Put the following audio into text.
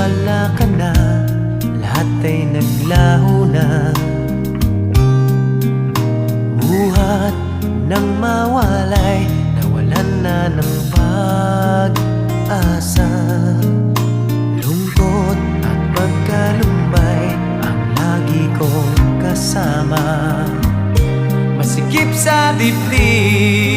wala ka na, lahat ay naglaho na. Buhat ng mawalay, nawalan na ng pag-asa. Lungkot at pagkalumbay ang lagi kong kasama. Masikip sa dibdib